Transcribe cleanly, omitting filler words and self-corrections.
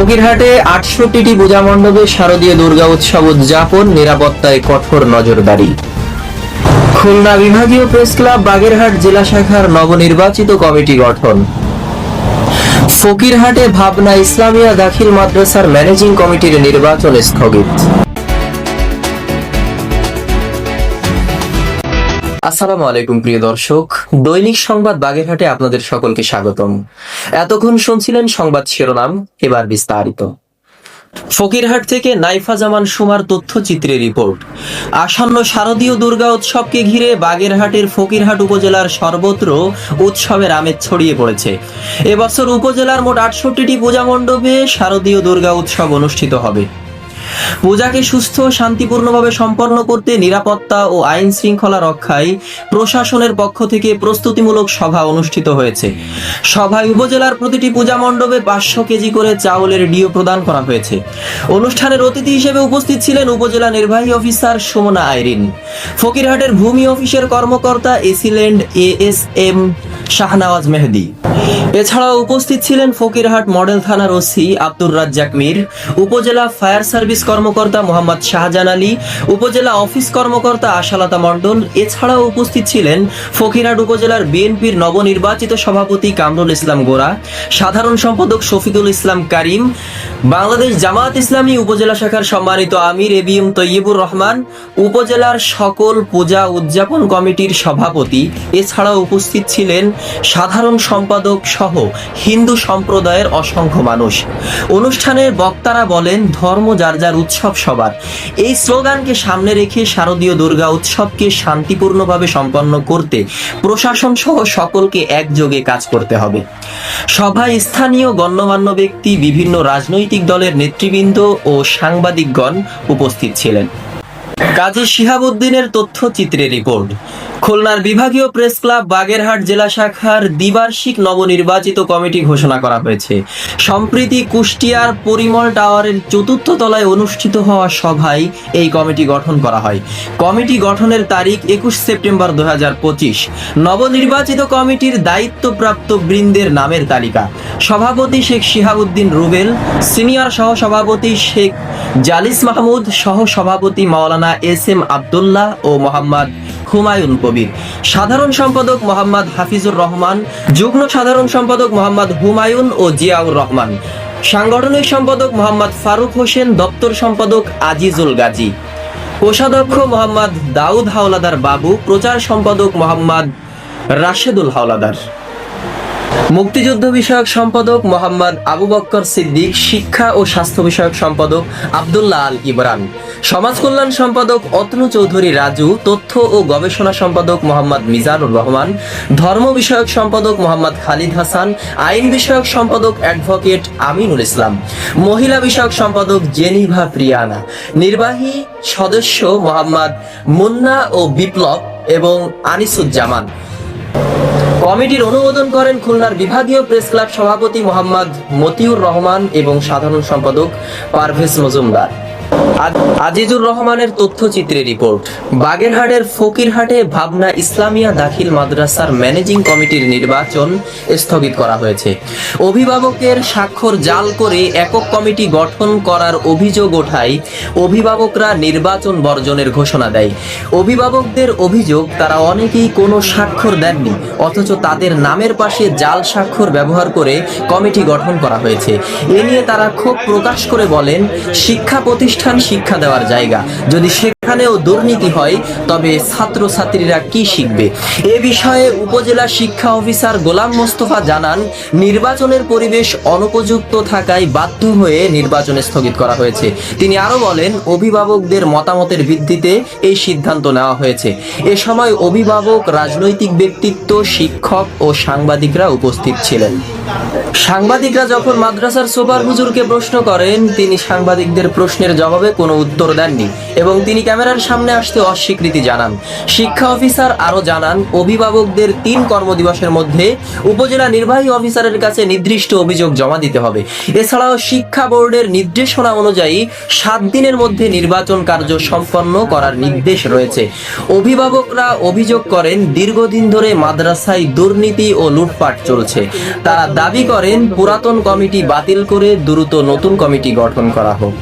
ফকিরহাটে ৬৮টি পূজা মণ্ডপে শারদীয় দুর্গা উৎসব উদযাপন, নিরাপত্তায় কঠোর নজরদারি। খুলনা বিভাগীয় প্রেস ক্লাব বাগেরহাট জেলা শাখার নবনির্বাচিত কমিটি গঠন। ফকিরহাটে ভাবনা ইসলামিয়া দাখিল মাদ্রাসার ম্যানেজিং কমিটির নির্বাচন স্থগিত। আসসালামু আলাইকুম প্রিয় দর্শক, দৈনিক সংবাদ বাগেরহাটে আপনাদের সকলকে স্বাগতম। এতক্ষণ শুনছিলেন সংবাদ শিরোনাম, এবার বিস্তারিত। ফকিরহাট থেকে নাইফা জামান সুমার তথ্যচিত্রে রিপোর্ট। আসন্ন শারদীয় দুর্গা উৎসবকে ঘিরে বাগেরহাটের ফকিরহাট উপজেলার সর্বত্র উৎসবের আমেজ ছড়িয়ে পড়েছে। এবছর উপজেলার মোট ৬৮টি পূজা মণ্ডপে শারদীয় দুর্গা উৎসব অনুষ্ঠিত হবে। পূজাকে সুস্থ ও শান্তিপূর্ণভাবে সম্পন্ন করতে নিরাপত্তা ও আইন শৃঙ্খলা রক্ষায় প্রশাসনের পক্ষ থেকে প্রস্তুতিমূলক সভা অনুষ্ঠিত হয়েছে। সভায় উপজেলার প্রতিটি পূজা মণ্ডপে ৫০০ কেজি করে চাউলের ডিও প্রদান করা হয়েছে। অনুষ্ঠানের অতিথি হিসেবে উপস্থিত ছিলেন উপজেলা নির্বাহী অফিসার সুমনা আইরিন, ফকিরহাটের ভূমি অফিসের কর্মকর্তা এসিল্যান্ড এএসএম শাহনওয়াজ মেহেদি। এছাড়াও উপস্থিত ছিলেন ফকিরহাট মডেল থানার ওসি আব্দুর রাজ্জাক মীর, উপজেলা ফায়ার সার্ভিস কর্মকর্তা মোহাম্মদ শাহজান আলী, উপজেলা অফিস কর্মকর্তা আশালতা মণ্ডল। এছাড়াও উপস্থিত ছিলেন ফকিরহাট উপজেলার বিএনপির নবনির্বাচিত সভাপতি কামরুল ইসলাম গোরা, সাধারণ সম্পাদক শফিকুল ইসলাম কারিম, বাংলাদেশ জামায়াত ইসলামী উপজেলা শাখার সম্মানিত আমির এবিএম তৈয়বুর রহমান, উপজেলার সকল পূজা উদযাপন কমিটির সভাপতি। এছাড়াও উপস্থিত ছিলেন সাধারণ সম্পাদক সহ হিন্দু সম্প্রদায়ের অসংখ্য মানুষ। অনুষ্ঠানে বক্তারা বলেন, ধর্ম যার যার উৎসব সবার। এই স্লোগানকে সামনে রেখে শারদীয় দুর্গা উৎসবকে শান্তিপূর্ণভাবে সম্পন্ন করতে প্রশাসন সহ সকলকে একযোগে কাজ করতে হবে। সভায় স্থানীয় গণ্যমান্য ব্যক্তি, বিভিন্ন রাজনৈতিক দলের নেতৃবৃন্দ ও সাংবাদিকগণ উপস্থিত ছিলেন। কাজী শিহাবুদ্দিনের তথ্যচিত্রে রিপোর্ট। খুলনার বিভাগীয় প্রেস ক্লাব বাগেরহাট জেলা শাখার দ্বিবার্ষিক নবনির্বাচিত কমিটি ঘোষণা করা হয়েছে। সম্প্রতি কুষ্টিয়ার পরিমল টাওয়ারের ৪র্থ তলায় অনুষ্ঠিত হওয়া সভায় এই কমিটি গঠন করা হয়। কমিটি গঠনের তারিখ ২১ সেপ্টেম্বর ২০২৫। নবনির্বাচিত কমিটির দায়িত্বপ্রাপ্ত বৃন্দের নামের তালিকা: সভাপতি শেখ শিহাবুদ্দিন রুবেল, সিনিয়র সহসভাপতি শেখ জালিস মাহমুদ, সহসভাপতি মাওলানা এস.এম. আবদুল্লাহ ও মোহাম্মদ হুমায়ুন কবির, সাধারণ সম্পাদক মোহাম্মদ হাফিজুর রহমান, যুগ্ম সাধারণ সম্পাদক মোহাম্মদ হুমায়ুন ও জিয়াউর রহমান, সাংগঠনিক সম্পাদক মোহাম্মদ ফারুক হোসেন, দপ্তর সম্পাদক আজিজুল গাজী, কোষাধ্যক্ষ মোহাম্মদ দাউদ হাওলাদার বাবু, প্রচার সম্পাদক মোহাম্মদ রাশেদুল হাওলাদার, মুক্তিযুদ্ধ বিষয়ক সম্পাদক মোহাম্মদ আবু বক্কর সিদ্দিক, শিক্ষা ও স্বাস্থ্য বিষয়ক সম্পাদক আব্দুল্লাহ আল ইমরান, সমাজ কল্যাণ সম্পাদক অতনু চৌধুরী রাজু, তথ্য ও গবেষণা সম্পাদক মোহাম্মদ মিজানুর রহমান, ধর্ম বিষয়ক সম্পাদক মোহাম্মদ খালিদ হাসান, আইন বিষয়ক সম্পাদক অ্যাডভোকেট আমিনুল ইসলাম, মহিলা বিষয়ক সম্পাদক জেনিভা প্রিয়ানা, নির্বাহী সদস্য মোহাম্মদ মুন্না ও বিপ্লব এবং আনিসুজ্জামান। কমিটির অনুমোদন করেন খুলনার বিভাগীয় প্রেস ক্লাব সভাপতি মোহাম্মদ মতিউর রহমান এবং সাধারণ সম্পাদক পারভেজ মজুমদার। আজিজুর রহমানের তথ্যচিত্রে রিপোর্ট। বাগেরহাটের ফকিরহাটে ভাবনা ইসলামিয়া দাখিল মাদ্রাসার ম্যানেজিং কমিটির নির্বাচন স্থগিত করা হয়েছে। অভিভাবকের স্বাক্ষর জাল করে একক কমিটি গঠন করার অভিযোগ ওঠায় অভিভাবকরা নির্বাচন বর্জনের ঘোষণা দেয়। অভিভাবকদের অভিযোগ, তারা অনেকেই কোনো স্বাক্ষর দেননি, অথচ তাদের নামের পাশে জাল স্বাক্ষর ব্যবহার করে কমিটি গঠন করা হয়েছে। এ নিয়ে তারা ক্ষোভ প্রকাশ করে বলেন, শিক্ষা প্রতিষ্ঠান শিক্ষা দেওয়ার জায়গা, যদি সেখানেও দুর্নীতি হয় তবে ছাত্রছাত্রীরা কি শিখবে? এ বিষয়ে উপজেলা শিক্ষা অফিসার গোলাম মোস্তফা জানান, নির্বাচনের পরিবেশ অনুপযুক্ত থাকায় বাধ্য হয়ে নির্বাচন স্থগিত করা হয়েছে। তিনি আরো বলেন, অভিভাবকদের মতামতের ভিত্তিতে এই সিদ্ধান্ত নেওয়া হয়েছে। এ সময় অভিভাবক, রাজনৈতিক ব্যক্তিত্ব, শিক্ষক ও সাংবাদিকরা উপস্থিত ছিলেন। সাংবাদিকরা যখন মাদ্রাসার সুপার হুজুরকে প্রশ্ন করেন, তিনি সাংবাদিকদের প্রশ্নের জবাবে কোনো উত্তর দেননি এবং তিনি ক্যামেরার সামনে আসতে অস্বীকৃতি জানান। শিক্ষা অফিসার আরো জানান, অভিভাবকদের ৩ কর্মদিবসের মধ্যে উপজেলা নির্বাহী অফিসারের কাছে নির্দিষ্ট অভিযোগ জমা দিতে হবে। এছাড়াও শিক্ষা বোর্ডের নির্দেশনা অনুযায়ী ৭ দিনের মধ্যে নির্বাচন কার্য সম্পন্ন করার নির্দেশ রয়েছে। অভিভাবকরা অভিযোগ করেন, দীর্ঘদিন ধরে মাদ্রাসায় দুর্নীতি ও লুটপাট চলছে। তারা দাবি করেন পুরাতন কমিটি বাতিল করে দ্রুত নতুন কমিটি গঠন করা হোক।